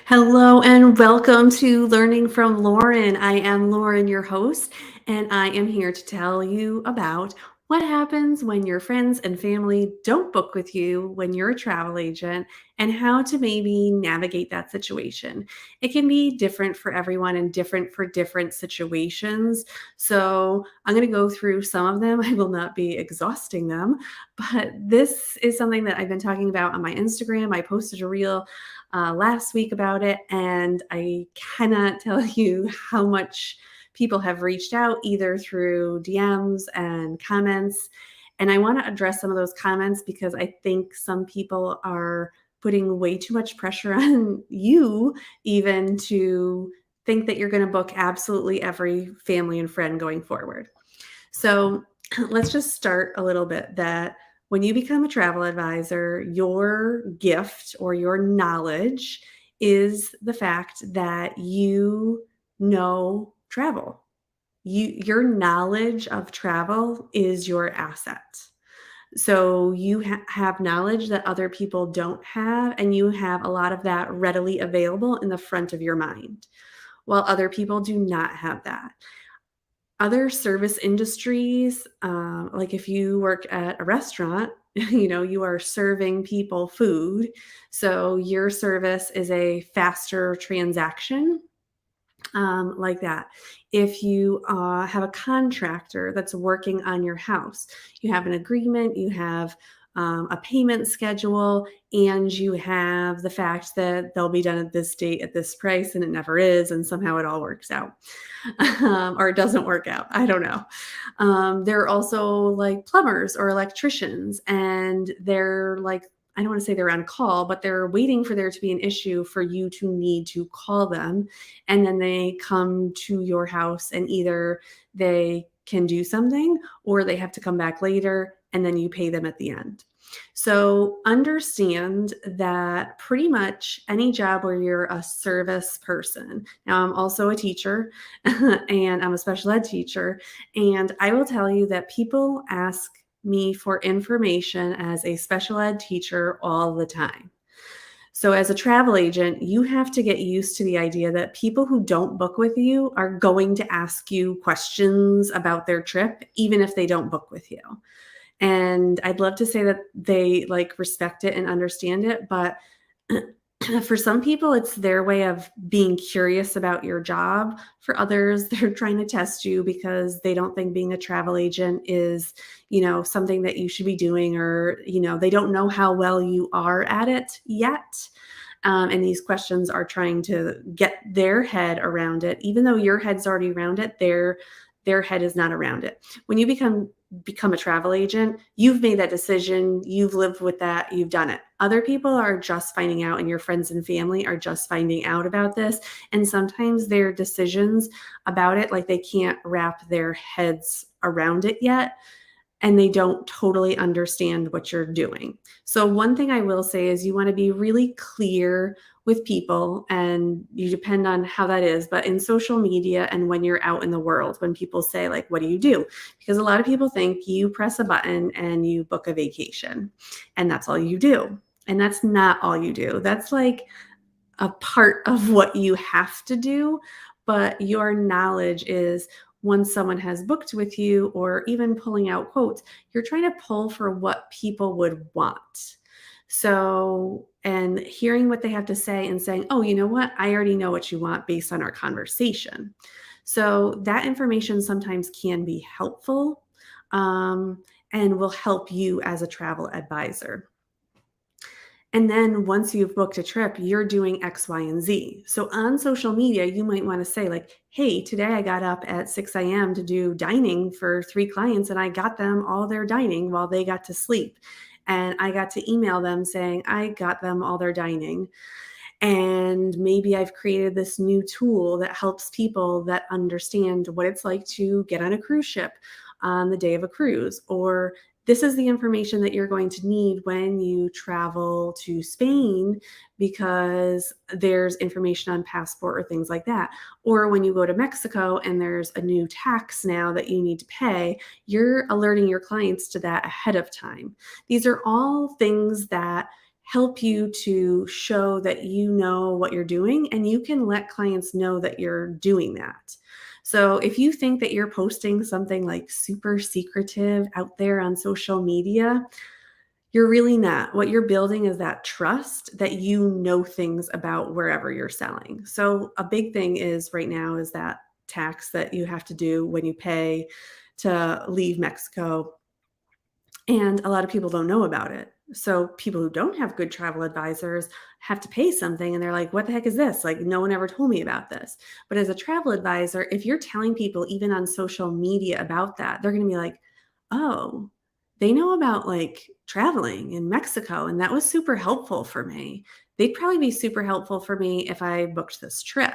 Hello and welcome to Learning from Lauren. I am Lauren, your host, and I am here to tell you about what happens when your friends and family don't book with you when you're a travel agent and how to maybe navigate that situation. It can be different for everyone and different for different situations. So I'm going to go through some of them. I will not be exhausting them, but this is something that I've been talking about on my Instagram. I posted a reel last week about it, and I cannot tell you how much people have reached out either through DMs and comments. And I want to address some of those comments because I think some people are putting way too much pressure on you, even to think that you're going to book absolutely every family and friend going forward. So let's just start a little bit that when you become a travel advisor, your gift or your knowledge is the fact that you know travel. Your knowledge of travel is your asset. So you have knowledge that other people don't have, and you have a lot of that readily available in the front of your mind, while other people do not have that. Other service industries, like if you work at a restaurant, you are serving people food. So your service is a faster transaction, like that. If you have a contractor that's working on your house, you have an agreement, you have a payment schedule, and you have the fact that they'll be done at this date at this price, and it never is, and somehow it all works out. Or it doesn't work out. I don't know. There are also like plumbers or electricians, and they're like, I don't want to say they're on call, but they're waiting for there to be an issue for you to need to call them. And then they come to your house and either they can do something or they have to come back later and then you pay them at the end. So understand that pretty much any job where you're a service person. Now, I'm also a teacher and I'm a special ed teacher. And I will tell you that people ask me for information as a special ed teacher all the time. So, as a travel agent, you have to get used to the idea that people who don't book with you are going to ask you questions about their trip, even if they don't book with you. And I'd love to say that they like respect it and understand it, but for some people, it's their way of being curious about your job. For others, they're trying to test you because they don't think being a travel agent is, something that you should be doing, or, they don't know how well you are at it yet. And these questions are trying to get their head around it. Even though your head's already around it, their head is not around it. When you become a travel agent, you've made that decision, you've lived with that, you've done it. Other people are just finding out, and your friends and family are just finding out about this. And sometimes their decisions about it, like they can't wrap their heads around it yet, and they don't totally understand what you're doing. So one thing I will say is you want to be really clear with people, and you depend on how that is, but in social media and when you're out in the world, when people say like, what do you do? Because a lot of people think you press a button and you book a vacation and that's all you do. And that's not all you do. That's like a part of what you have to do, but your knowledge is once someone has booked with you or even pulling out quotes, you're trying to pull for what people would want. So, and hearing what they have to say and saying, oh, you know what? I already know what you want based on our conversation. So, that information sometimes can be helpful, and will help you as a travel advisor. And then once you've booked a trip, you're doing X, Y, and Z. So on social media, you might want to say, like, hey, today I got up at 6 a.m. to do dining for 3 clients, and I got them all their dining while they got to sleep. And I got to email them saying, I got them all their dining. And maybe I've created this new tool that helps people that understand what it's like to get on a cruise ship on the day of a cruise, or this is the information that you're going to need when you travel to Spain because there's information on passport or things like that. Or when you go to Mexico and there's a new tax now that you need to pay, you're alerting your clients to that ahead of time. These are all things that help you to show that you know what you're doing, and you can let clients know that you're doing that. So if you think that you're posting something like super secretive out there on social media, you're really not. What you're building is that trust that you know things about wherever you're selling. So a big thing is right now is that tax that you have to do when you pay to leave Mexico, and a lot of people don't know about it. So people who don't have good travel advisors have to pay something and they're like, what the heck is this? Like, no one ever told me about this. But as a travel advisor, if you're telling people even on social media about that, they're going to be like, oh, they know about like traveling in Mexico. And that was super helpful for me. They'd probably be super helpful for me if I booked this trip.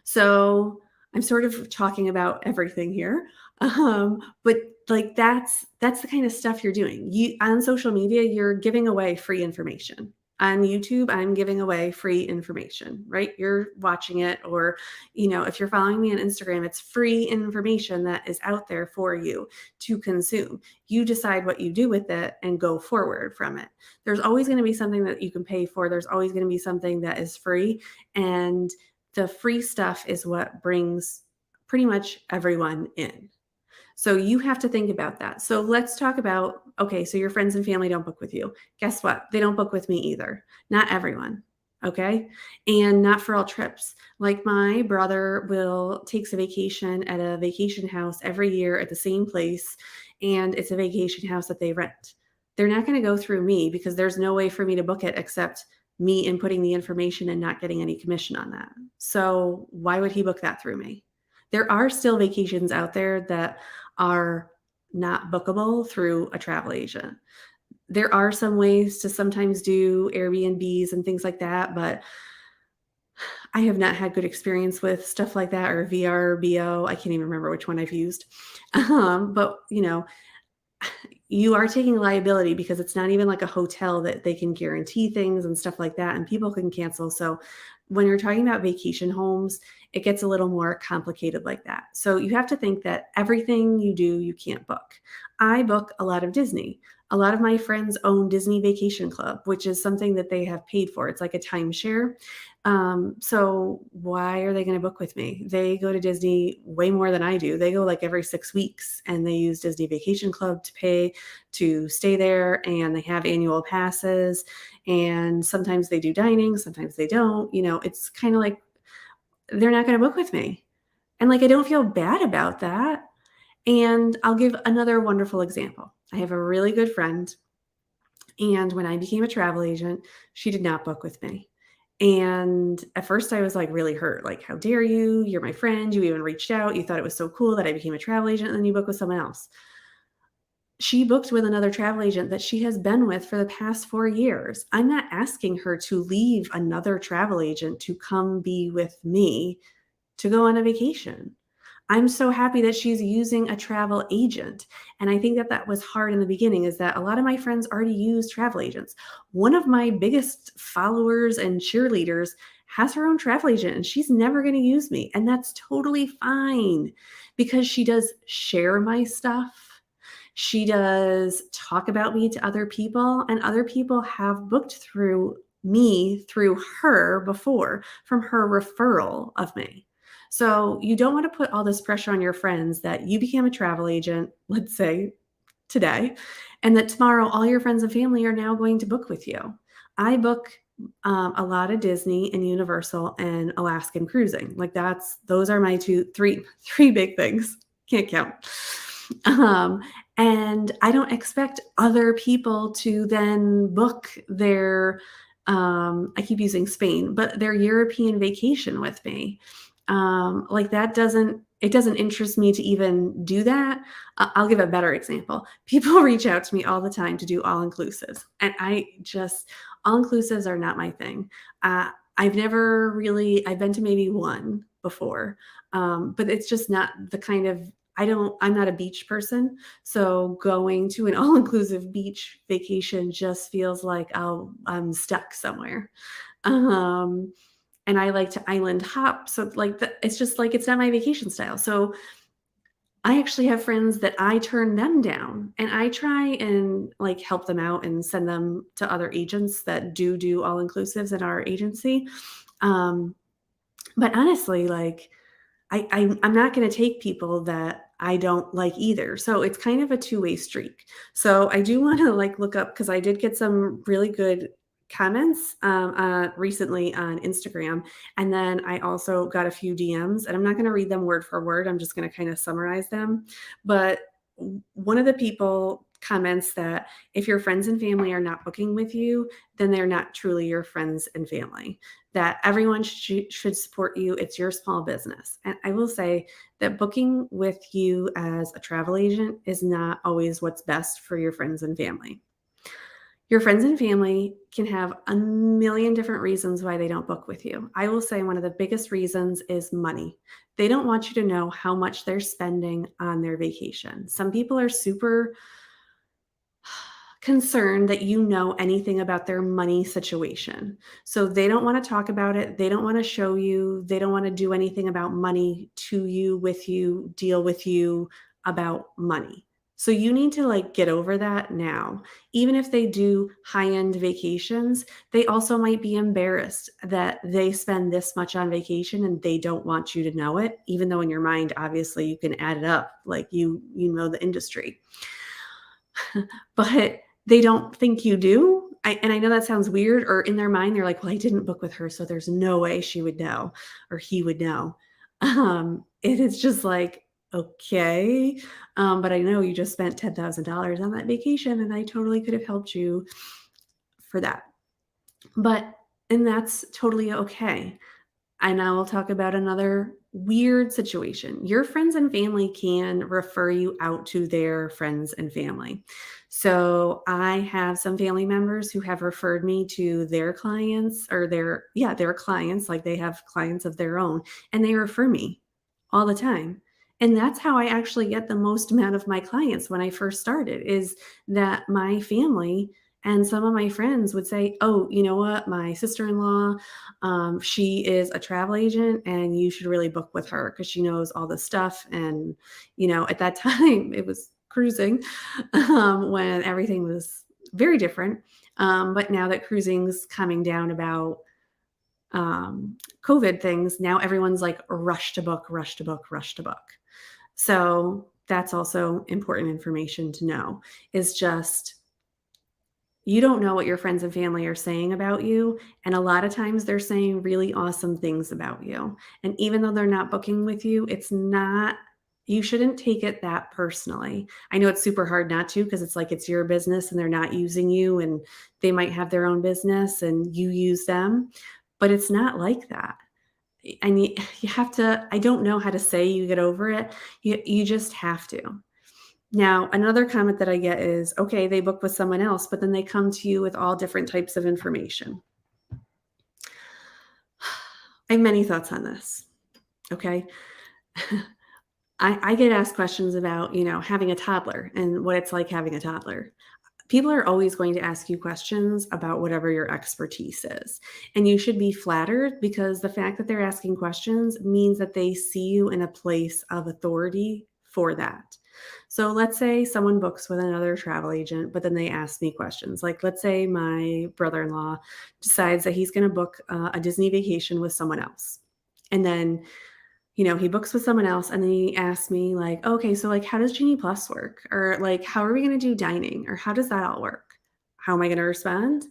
So I'm sort of talking about everything here. But like that's the kind of stuff you're doing. You on social media, you're giving away free information. On YouTube, I'm giving away free information, right? You're watching it, or if you're following me on Instagram, it's free information that is out there for you to consume. You decide what you do with it and go forward from it. There's always going to be something that you can pay for. There's always going to be something that is free, and the free stuff is what brings pretty much everyone in. So you have to think about that. So let's talk about, okay, so your friends and family don't book with you. Guess what? They don't book with me either. Not everyone. Okay. And not for all trips. Like my brother takes a vacation at a vacation house every year at the same place. And it's a vacation house that they rent. They're not going to go through me because there's no way for me to book it except me inputting the information and not getting any commission on that. So why would he book that through me? There are still vacations out there that are not bookable through a travel agent. There are some ways to sometimes do Airbnbs and things like that, but I have not had good experience with stuff like that, or VRBO. I can't even remember which one I've used. But you are taking liability because it's not even like a hotel that they can guarantee things and stuff like that, and people can cancel. So when you're talking about vacation homes, it gets a little more complicated like that. So you have to think that everything you do, you can't book. I book a lot of Disney. A lot of my friends own Disney Vacation Club, which is something that they have paid for. It's like a timeshare. So why are they going to book with me? They go to Disney way more than I do. They go like every 6 weeks, and they use Disney Vacation Club to pay to stay there, and they have annual passes, and sometimes they do dining, sometimes they don't. It's kind of like they're not going to book with me. And like I don't feel bad about that. And I'll give another wonderful example. I have a really good friend, and when I became a travel agent, she did not book with me. And at first I was like really hurt. Like, how dare you? You're my friend. You even reached out. You thought it was so cool that I became a travel agent, and then you book with someone else. She booked with another travel agent that she has been with for the past 4 years. I'm not asking her to leave another travel agent to come be with me to go on a vacation. I'm so happy that she's using a travel agent. And I think that that was hard in the beginning, is that a lot of my friends already use travel agents. One of my biggest followers and cheerleaders has her own travel agent, and she's never going to use me. And that's totally fine because she does share my stuff. She does talk about me to other people, and other people have booked through me through her before from her referral of me. So you don't want to put all this pressure on your friends that you became a travel agent, let's say today, and that tomorrow all your friends and family are now going to book with you. I book a lot of Disney and Universal and Alaskan cruising. Like those are my three big things. Can't count. And I don't expect other people to then book their, I keep using Spain, but their European vacation with me. Like it doesn't interest me to even do that. I'll give a better example. People reach out to me all the time to do all inclusives, and all inclusives are not my thing. I've been to maybe one before, but it's just not the kind of, I'm not a beach person. So going to an all-inclusive beach vacation just feels like I'm stuck somewhere. And I like to island hop. So it's just like, it's not my vacation style. So I actually have friends that I turn them down, and I try and, like, help them out and send them to other agents that do all-inclusives at our agency. Um, but honestly, like, I'm not gonna take people that I don't like either, so it's kind of a two-way streak. So I do wanna, like, look up because I did get some really good comments, recently on Instagram, and then I also got a few DMs, and I'm not gonna read them word for word, I'm just gonna kinda summarize them, but one of the people comments that if your friends and family are not booking with you, then they're not truly your friends and family. That everyone should support you. It's your small business. And I will say that booking with you as a travel agent is not always what's best for your friends and family. Your friends and family can have a million different reasons why they don't book with you. I will say one of the biggest reasons is money. They don't want you to know how much they're spending on their vacation. Some people are super concerned that you know anything about their money situation. So they don't want to talk about it. They don't want to show you. They don't want to do anything about money to you, with you, deal with you about money. So you need to like get over that now. Even if they do high-end vacations, they also might be embarrassed that they spend this much on vacation and they don't want you to know it, even though in your mind obviously you can add it up like you know the industry. But they don't think you do. And I know that sounds weird, or in their mind, they're like, well, I didn't book with her, so there's no way she would know or he would know. It is just like, okay, but I know you just spent $10,000 on that vacation, and I totally could have helped you for that. But, and that's totally okay. And I will talk about another weird situation. Your friends and family can refer you out to their friends and family. So I have some family members who have referred me to their clients, or their clients, like they have clients of their own, and they refer me all the time. And that's how I actually get the most amount of my clients when I first started, is that my family and some of my friends would say, "Oh, you know what? My sister-in-law, she is a travel agent and you should really book with her because she knows all this stuff." And, at that time it was cruising, when everything was very different. But now that cruising's coming down about COVID things, now everyone's like rush to book, rush to book, rush to book. So that's also important information to know, is just you don't know what your friends and family are saying about you. And a lot of times they're saying really awesome things about you. And even though they're not booking with you, it's not, you shouldn't take it that personally. I know it's super hard not to, because it's like it's your business and they're not using you, and they might have their own business and you use them, but it's not like that. And you have to, I don't know how to say you get over it. You just have to. Now, another comment that I get is, okay, they book with someone else, but then they come to you with all different types of information. I have many thoughts on this. Okay. I get asked questions about, having a toddler and what it's like having a toddler. People are always going to ask you questions about whatever your expertise is. And you should be flattered, because the fact that they're asking questions means that they see you in a place of authority for that. So let's say someone books with another travel agent, but then they ask me questions. Like, let's say my brother in law decides that he's going to book a Disney vacation with someone else. And then he books with someone else, and then he asks me like, "Okay, so, like, how does Genie Plus work?" Or, like, "How are we gonna do dining?" Or, "How does that all work?" How am I gonna respond?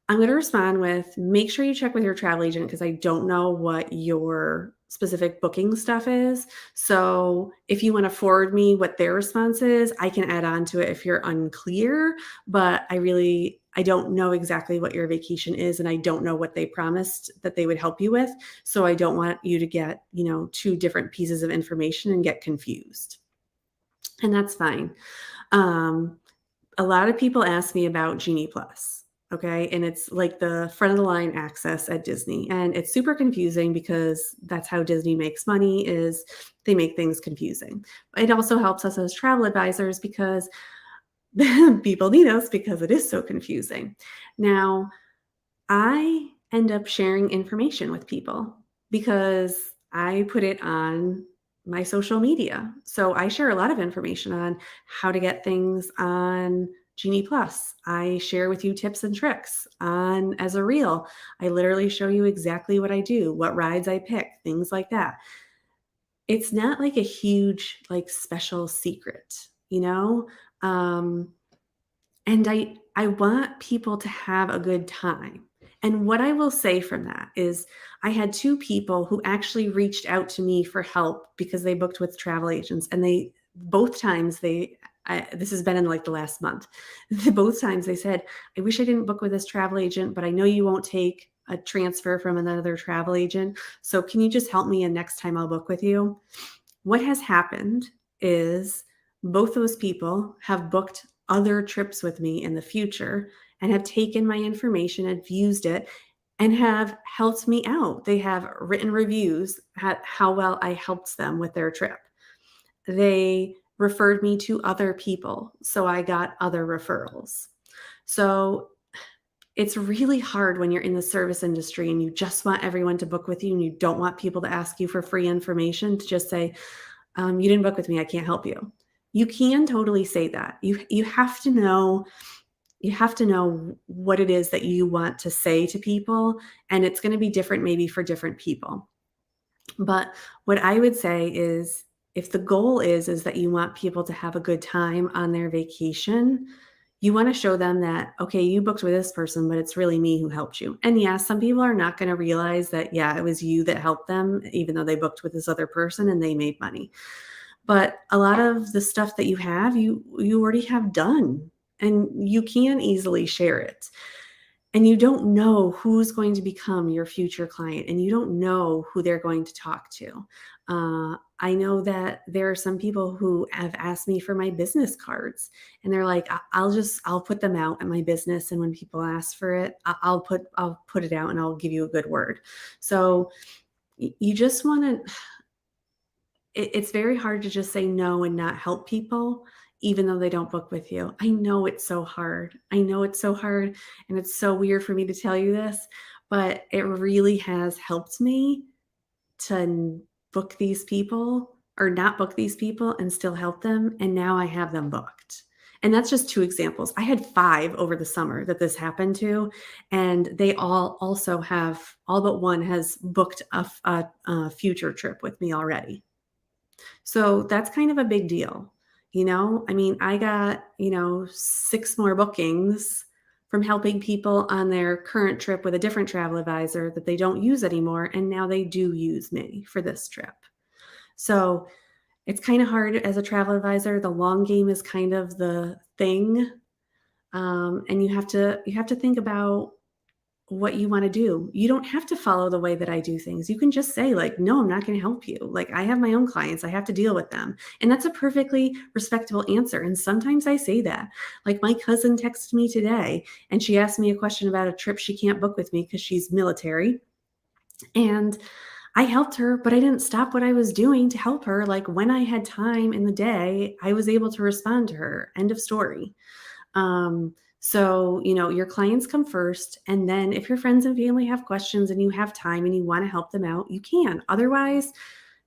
I'm gonna respond with, "Make sure you check with your travel agent, because I don't know what your specific booking stuff is. So, if you wanna forward me what their response is, I can add on to it if you're unclear, but I don't know exactly what your vacation is, and I don't know what they promised that they would help you with, so I don't want you to get, 2 different pieces of information and get confused." And that's fine. Um, a lot of people ask me about Genie Plus, okay? And it's like the front of the line access at Disney. And it's super confusing, because that's how Disney makes money, is they make things confusing. It also helps us as travel advisors, because people need us because it is so confusing. Now, I end up sharing information with people because I put it on my social media. So I share a lot of information on how to get things on Genie Plus. I share with you tips and tricks on as a reel. I literally show you exactly what I do, what rides I pick, things like that. It's not like a huge, like special secret, you know? Um, and I want people to have a good time. And what I will say from that is I had 2 people who actually reached out to me for help because they booked with travel agents, and they both times this has been in like the last month. Both times they said, "I wish I didn't book with this travel agent, but I know you won't take a transfer from another travel agent. So can you just help me and next time I'll book with you?" What has happened is both those people have booked other trips with me in the future and have taken my information and used it and have helped me out. They have written reviews at how well I helped them with their trip. They referred me to other people, so I got other referrals. So it's really hard when you're in the service industry and you just want everyone to book with you and you don't want people to ask you for free information to just say, you didn't book with me, I can't help you. You can totally say that. You have to know what it is that you want to say to people, and it's going to be different maybe for different people. But what I would say is if the goal is that you want people to have a good time on their vacation, you want to show them that, okay, you booked with this person, but it's really me who helped you. And yeah, some people are not going to realize that, yeah, it was you that helped them, even though they booked with this other person and they made money. But a lot of the stuff that you already have done, and you can easily share it. And you don't know who's going to become your future client, and you don't know who they're going to talk to. I know that there are some people who have asked me for my business cards, and they're like, I'll put them out at my business, and when people ask for it, I'll put it out and I'll give you a good word." So you just want to it's very hard to just say no and not help people, even though they don't book with you. I know it's so hard. I know it's so hard, and it's so weird for me to tell you this, but it really has helped me to book these people or not book these people and still help them, and now I have them booked. And that's just 2 examples. I had 5 over the summer that this happened to, and they all also have all but one has booked a future trip with me already. So that's kind of a big deal. I mean, I got, 6 more bookings from helping people on their current trip with a different travel advisor that they don't use anymore. And now they do use me for this trip. So it's kind of hard as a travel advisor. The long game is kind of the thing. And you have to think about what you want to do. You don't have to follow the way that I do things. You can just say like, "No, I'm not going to help you. Like I have my own clients. I have to deal with them." And that's a perfectly respectable answer. And sometimes I say that. Like my cousin texted me today and she asked me a question about a trip she can't book with me because she's military. And I helped her, but I didn't stop what I was doing to help her. Like when I had time in the day, I was able to respond to her. End of story. So, your clients come first. And then if your friends and family have questions and you have time and you want to help them out, you can. Otherwise,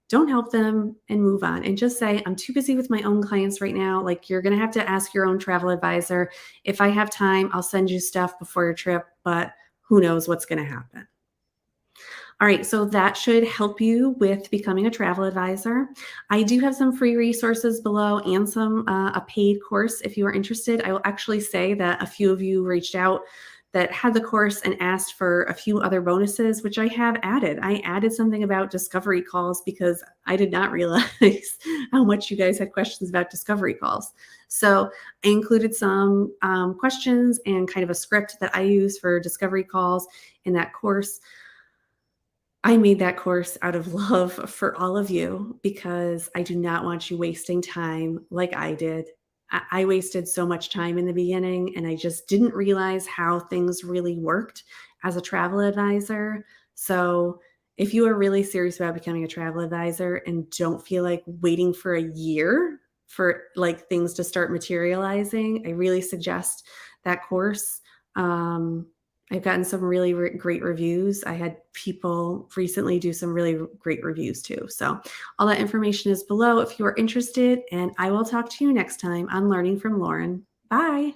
don't help them and move on and just say, "I'm too busy with my own clients right now." Like you're going to have to ask your own travel advisor. If I have time, I'll send you stuff before your trip, but who knows what's going to happen. All right, so that should help you with becoming a travel advisor. I do have some free resources below and a paid course if you are interested. I will actually say that a few of you reached out that had the course and asked for a few other bonuses, which I have added. I added something about discovery calls because I did not realize how much you guys had questions about discovery calls. So I included some questions and kind of a script that I use for discovery calls in that course. I made that course out of love for all of you because I do not want you wasting time like I did. I wasted so much time in the beginning and I just didn't realize how things really worked as a travel advisor. So, if you are really serious about becoming a travel advisor and don't feel like waiting for a year for like things to start materializing, I really suggest that course. Um, I've gotten some really great reviews. I had people recently do some really great reviews too. So all that information is below if you are interested, and I will talk to you next time on Learning from Lauren. Bye.